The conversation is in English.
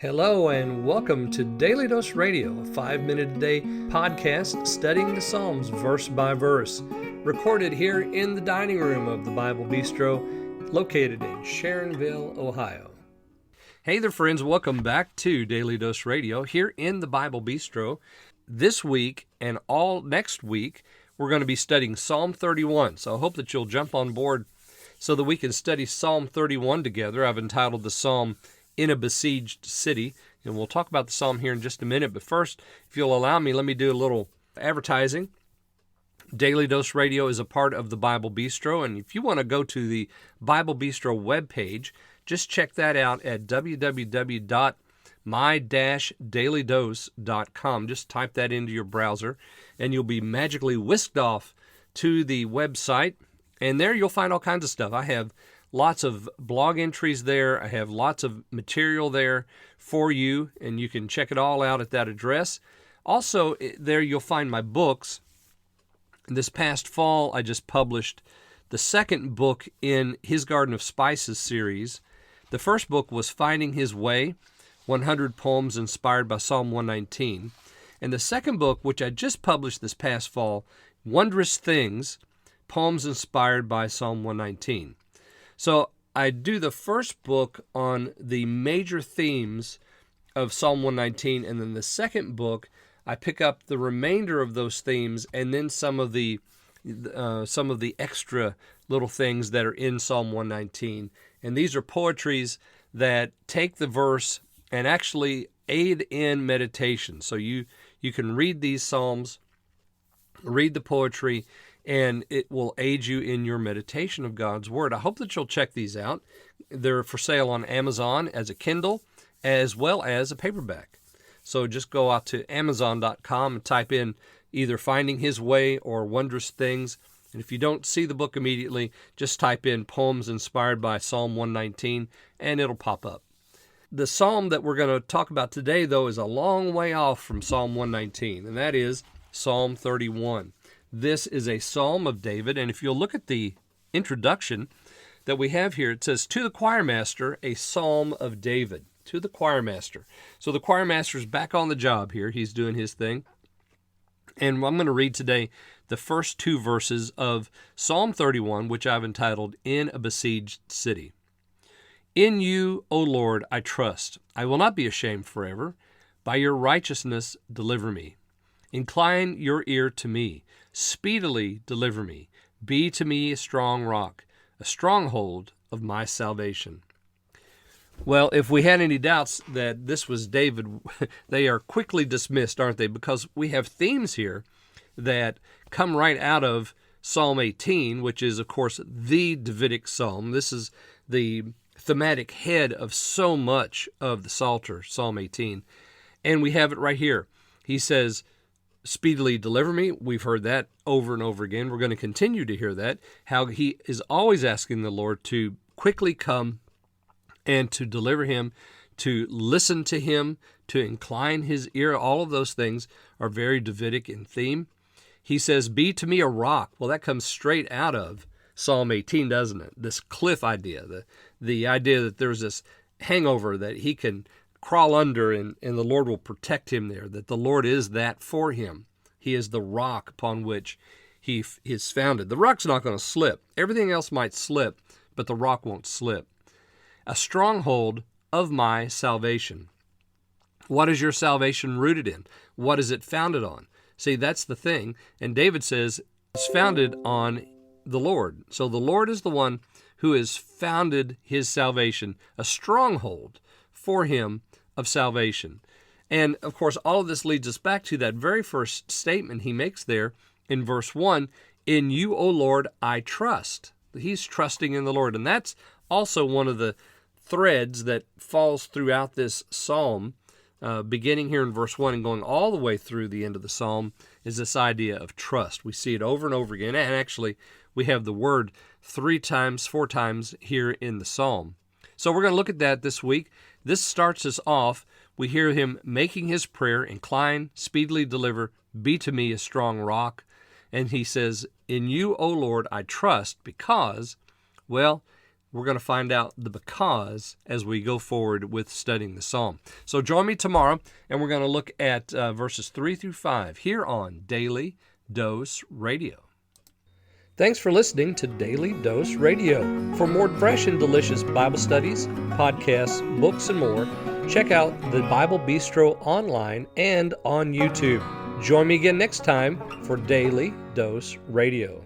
Hello and welcome to Daily Dose Radio, a 5-minute-a-day podcast studying the Psalms verse by verse, recorded here in the dining room of the Bible Bistro, located in Sharonville, Ohio. Hey there friends, welcome back to Daily Dose Radio here in the Bible Bistro. This week and all next week, we're going to be studying Psalm 31, so I hope that you'll jump on board so that we can study Psalm 31 together. I've entitled the Psalm In a Besieged City, and we'll talk about the psalm here in just a minute. But first, if you'll allow me, let me do a little advertising. Daily Dose Radio is a part of the Bible Bistro, and if you want to go to the Bible Bistro webpage, just check that out at www.my-dailydose.com. Just type that into your browser, and you'll be magically whisked off to the website, and there you'll find all kinds of stuff. I have lots of blog entries there. I have lots of material there for you, and you can check it all out at that address. Also, there you'll find my books. This past fall, I just published the second book in His Garden of Spices series. The first book was Finding His Way, 100 Poems Inspired by Psalm 119. And the second book, which I just published this past fall, Wondrous Things, Poems Inspired by Psalm 119. So I do the first book on the major themes of Psalm 119, and then the second book, I pick up the remainder of those themes, and then some of the extra little things that are in Psalm 119. And these are poetries that take the verse and actually aid in meditation. So you can read these psalms, read the poetry, and it will aid you in your meditation of God's Word. I hope that you'll check these out. They're for sale on Amazon as a Kindle as well as a paperback. So just go out to Amazon.com and type in either Finding His Way or Wondrous Things. And if you don't see the book immediately, just type in Poems Inspired by Psalm 119 and it'll pop up. The psalm that we're going to talk about today, though, is a long way off from Psalm 119, and that is Psalm 31. This is a psalm of David, and if you'll look at the introduction that we have here, it says, "To the choir master, a psalm of David." To the choir master. So the choir master's back on the job here. He's doing his thing. And I'm going to read today the first two verses of Psalm 31, which I've entitled, In a Besieged City. In you, O Lord, I trust. I will not be ashamed forever. By your righteousness, deliver me. Incline your ear to me. Speedily deliver me. Be to me a strong rock, a stronghold of my salvation. Well, if we had any doubts that this was David, they are quickly dismissed, aren't they? Because we have themes here that come right out of Psalm 18, which is, of course, the Davidic psalm. This is the thematic head of so much of the Psalter, Psalm 18. And we have it right here. He says, speedily deliver me. We've heard that over and over again. We're going to continue to hear that, how he is always asking the Lord to quickly come and to deliver him, to listen to him, to incline his ear. All of those things are very Davidic in theme. He says, be to me a rock. Well, that comes straight out of Psalm 18, doesn't it? This cliff idea, the idea that there's this hangover that he can crawl under and the Lord will protect him there, that the Lord is that for him. He is the rock upon which he is founded. The rock's not going to slip. Everything else might slip, but the rock won't slip. A stronghold of my salvation. What is your salvation rooted in? What is it founded on? See, that's the thing. And David says it's founded on the Lord. So the Lord is the one who has founded his salvation, a stronghold for him of salvation. And, of course, all of this leads us back to that very first statement he makes there in verse 1, in you, O Lord, I trust. He's trusting in the Lord. And that's also one of the threads that falls throughout this psalm, beginning here in verse 1 and going all the way through the end of the psalm, is this idea of trust. We see it over and over again. And actually, we have the word 4 times here in the psalm. So we're going to look at that this week. This starts us off. We hear him making his prayer, incline, speedily deliver, be to me a strong rock. And he says, in you, O Lord, I trust, because, well, we're going to find out the because as we go forward with studying the psalm. So join me tomorrow, and we're going to look at verses 3 through 5 here on Daily Dose Radio. Thanks for listening to Daily Dose Radio. For more fresh and delicious Bible studies, podcasts, books, and more, check out the Bible Bistro online and on YouTube. Join me again next time for Daily Dose Radio.